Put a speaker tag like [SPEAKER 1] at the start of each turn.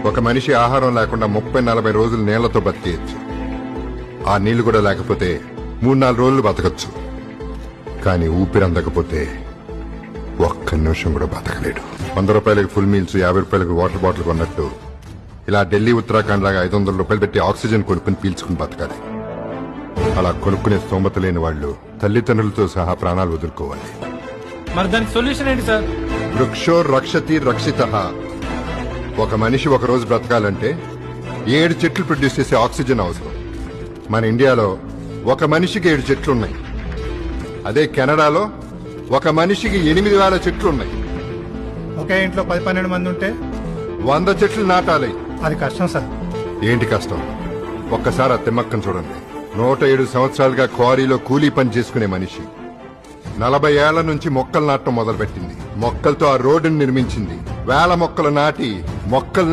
[SPEAKER 1] ఒక మనిషి ఆహారం లేకుండా 30-40 రోజులు నీళ్లతో బతికేయచ్చు. ఆ నీళ్లు కూడా లేకపోతే 3-4 రోజులు బతకచ్చు. కానీ ఊపిరి అందకపోతే ఒక్క నిమిషం కూడా బతకలేడు. 100 రూపాయలకి ఫుల్ మీల్స్, 50 రూపాయలకి వాటర్ బాటిల్ కొన్నట్టు ఇలా ఢిల్లీ ఉత్తరాఖండ్ లాగా 500 రూపాయలు పెట్టి ఆక్సిజన్ కొనుక్కుని పీల్చుకుని బతకాలి. అలా కొనుక్కునే స్తోమత లేని వాళ్ళు తల్లిదండ్రులతో సహా ప్రాణాలు వదులుకోవాలి.
[SPEAKER 2] మరి దానికి సొల్యూషన్ ఏంటి సార్?
[SPEAKER 1] వృక్షో రక్షతి రక్షితః. ఒక మనిషి ఒక రోజు బ్రతకాలంటే 7 చెట్లు ప్రొడ్యూస్ చేసే ఆక్సిజన్ అవసరం. మన ఇండియాలో ఒక మనిషికి 7 చెట్లున్నాయి. అదే కెనడాలో ఒక మనిషికి 8,000 చెట్లున్నాయి.
[SPEAKER 3] ఒకే ఇంట్లో 10-12 మంది ఉంటే
[SPEAKER 1] 100 చెట్లు నాటాలి.
[SPEAKER 3] అది కష్టం సార్.
[SPEAKER 1] ఏంటి కష్టం? ఒక్కసారి ఆ తిమ్మక్కను చూడండి. 107 సంవత్సరాలుగా క్వారీలో కూలీ పని చేసుకునే మనిషి 40 ఏళ్ల నుంచి మొక్కలు నాటడం మొదలుపెట్టింది. మొక్కలతో ఆ రోడ్డును నిర్మించింది. వేల మొక్కలు నాటి మొక్కల్ని